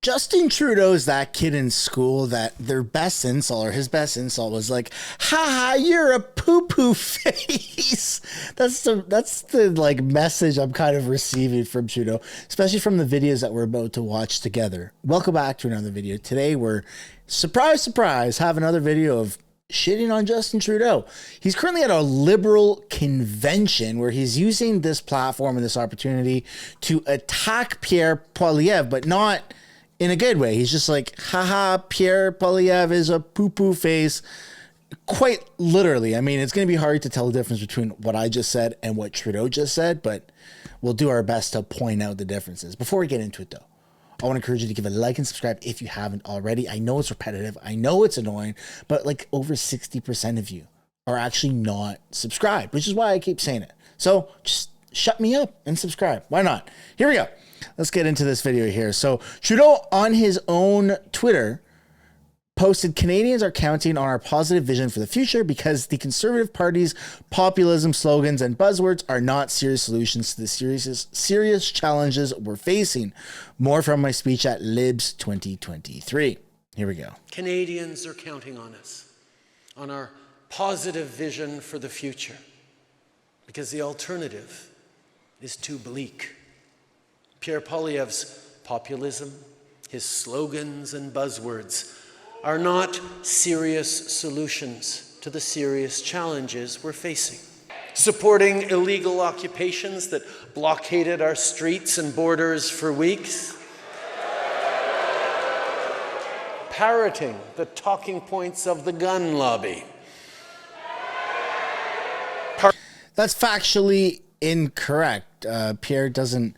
Justin Trudeau's that kid in school that their best insult or his best insult was like, haha, you're a poo-poo face. That's the like message I'm kind of receiving from Trudeau, especially from the videos that we're about to watch together. Welcome back to another video. Today we're, surprise, surprise, have another video of shitting on Justin Trudeau. He's currently at a liberal convention where he's using this platform and this opportunity to attack Pierre Poilievre, but not in a good way. He's just like, haha, Pierre Poilievre is a poo-poo face. Quite literally. I mean, it's going to be hard to tell the difference between what I just said and what Trudeau just said, but we'll do our best to point out the differences. Before we get into it, though, I want to encourage you to give a like and subscribe if you haven't already. I know it's repetitive. I know it's annoying, but like over 60% of you are actually not subscribed, which is why I keep saying it. So just shut me up and subscribe. Why not? Here we go. Let's get into this video here. So Trudeau on his own Twitter posted, Canadians are counting on our positive vision for the future because the Conservative Party's populism slogans and buzzwords are not serious solutions to the serious challenges we're facing. More from my speech at Libs 2023. Here we go. Canadians are counting on us, on our positive vision for the future, because the alternative is too bleak. Pierre Poilievre's populism, his slogans and buzzwords are not serious solutions to the serious challenges we're facing. Supporting illegal occupations that blockaded our streets and borders for weeks. Parroting the talking points of the gun lobby. That's factually incorrect. Pierre doesn't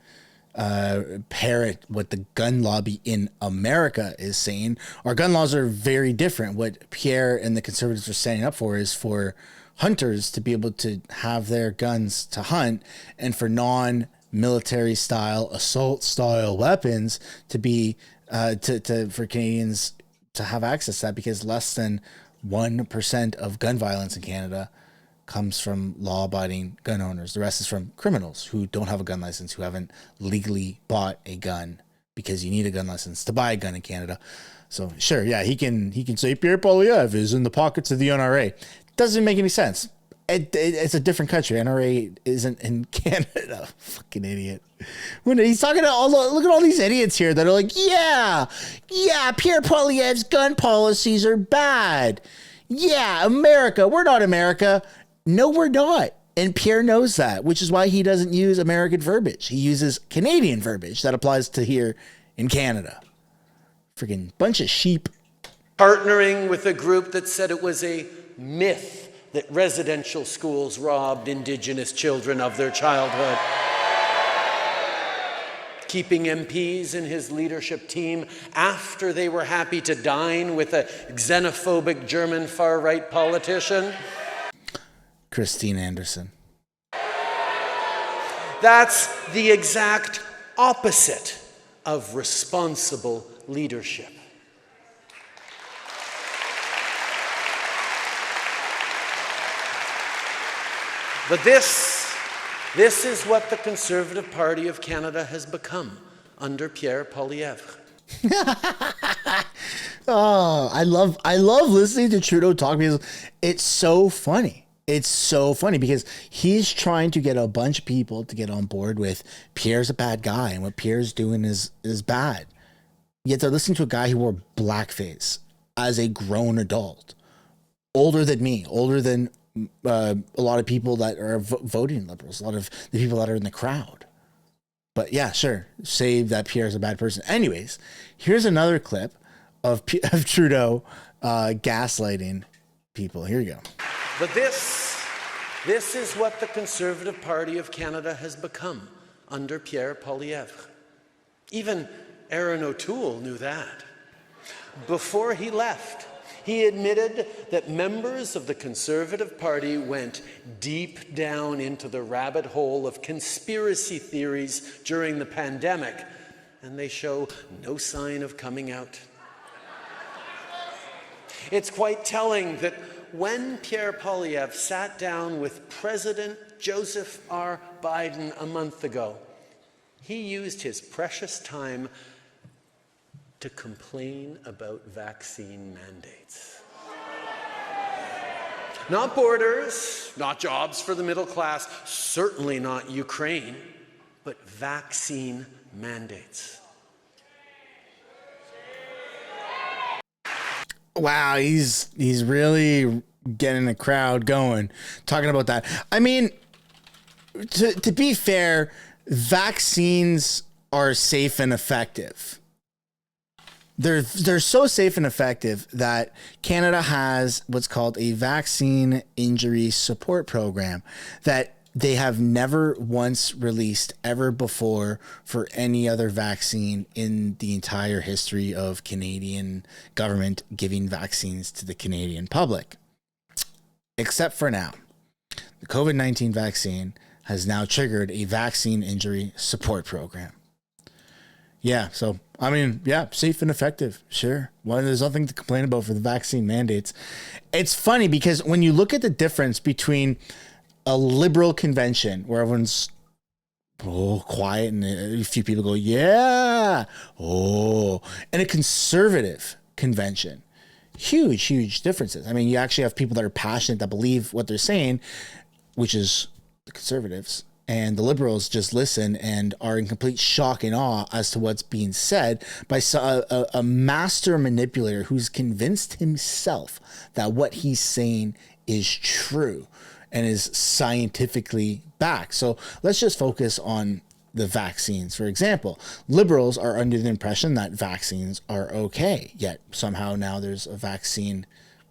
parrot what the gun lobby in America is saying. Our gun laws are very different. What Pierre and the Conservatives are standing up for is for hunters to be able to have their guns to hunt, and for non-military style, assault style weapons to be for Canadians to have access to that, because less than 1% of gun violence in Canada comes from law-abiding gun owners. The rest is from criminals who don't have a gun license, who haven't legally bought a gun, because you need a gun license to buy a gun in Canada. So sure, yeah, he can say Pierre Poilievre is in the pockets of the NRA. Doesn't make any sense. It's a different country. NRA isn't in Canada. Fucking idiot. When he's talking to look at all these idiots here that are like, yeah, Pierre Poilievre's gun policies are bad. Yeah, America, we're not America. No, we're not. And Pierre knows that, which is why he doesn't use American verbiage. He uses Canadian verbiage that applies to here in Canada. Freaking bunch of sheep. Partnering with a group that said it was a myth that residential schools robbed Indigenous children of their childhood. Keeping MPs in his leadership team after they were happy to dine with a xenophobic German far-right politician. Christine Anderson. That's the exact opposite of responsible leadership. But this is what the Conservative Party of Canada has become under Pierre Poilievre. Oh, I love listening to Trudeau talk, because it's so funny. It's so funny because he's trying to get a bunch of people to get on board with Pierre's a bad guy and what Pierre's doing is bad. Yet they're listening to a guy who wore blackface as a grown adult, older than me, older than a lot of people that are voting Liberals, a lot of the people that are in the crowd. But yeah, sure, say that Pierre's a bad person. Anyways, here's another clip of Trudeau gaslighting people. Here you go. But this is what the Conservative Party of Canada has become under Pierre Poilievre. Even Aaron O'Toole knew that. Before he left, he admitted that members of the Conservative Party went deep down into the rabbit hole of conspiracy theories during the pandemic, and they show no sign of coming out. It's quite telling that when Pierre Poilievre sat down with President Joseph R. Biden a month ago, he used his precious time to complain about vaccine mandates. Not borders, not jobs for the middle class, certainly not Ukraine, but vaccine mandates. Wow, he's really getting the crowd going, talking about that. I mean, to be fair, vaccines are safe and effective. They're so safe and effective that Canada has what's called a vaccine injury support program that they have never once released ever before for any other vaccine in the entire history of Canadian government giving vaccines to the Canadian public. Except for now. The COVID-19 vaccine has now triggered a vaccine injury support program. Yeah, so, I mean, yeah, safe and effective, sure. Well, there's nothing to complain about for the vaccine mandates. It's funny because when you look at the difference between a liberal convention where everyone's quiet and a few people go, yeah, and a conservative convention, huge differences. I mean, you actually have people that are passionate, that believe what they're saying, which is the conservatives, and the liberals just listen and are in complete shock and awe as to what's being said by a master manipulator who's convinced himself that what he's saying is true and is scientifically backed. So let's just focus on the vaccines. For example, liberals are under the impression that vaccines are okay, yet somehow now there's a vaccine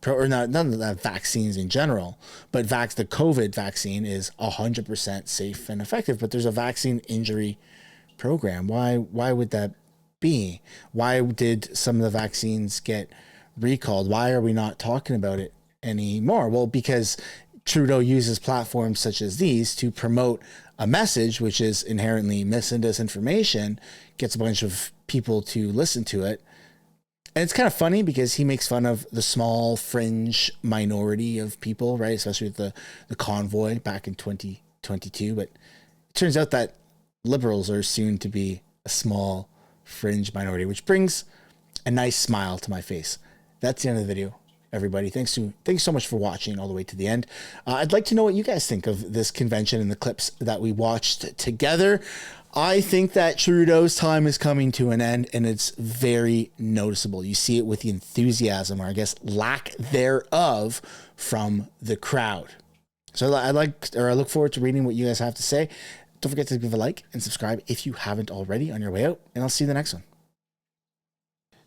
none of the vaccines in general, but the COVID vaccine is 100% safe and effective, but there's a vaccine injury program. Why would that be? Why did some of the vaccines get recalled? Why are we not talking about it anymore? Well, because Trudeau uses platforms such as these to promote a message which is inherently mis and disinformation, gets a bunch of people to listen to it. And it's kind of funny because he makes fun of the small fringe minority of people, right? Especially with the convoy back in 2022. But it turns out that liberals are soon to be a small fringe minority, which brings a nice smile to my face. That's the end of the video, everybody. Thank you so much for watching all the way to the end. I'd like to know what you guys think of this convention and the clips that we watched together. I think that Trudeau's time is coming to an end, and it's very noticeable. You see it with the enthusiasm, or I guess lack thereof, from the crowd. So I look forward to reading what you guys have to say. Don't forget to give a like and subscribe if you haven't already on your way out, and I'll see you in the next one.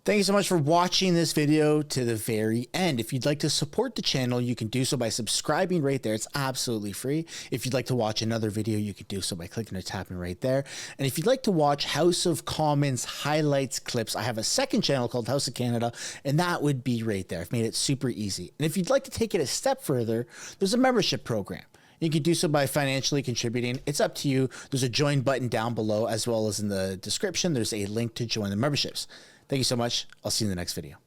Thank you so much for watching this video to the very end. If you'd like to support the channel, you can do so by subscribing right there. It's absolutely free. If you'd like to watch another video, you could do so by clicking or tapping right there. And if you'd like to watch House of Commons highlights clips, I have a second channel called House of Canada, and that would be right there. I've made it super easy. And if you'd like to take it a step further, there's a membership program. You can do so by financially contributing. It's up to you. There's a join button down below, as well as in the description. There's a link to join the memberships. Thank you so much. I'll see you in the next video.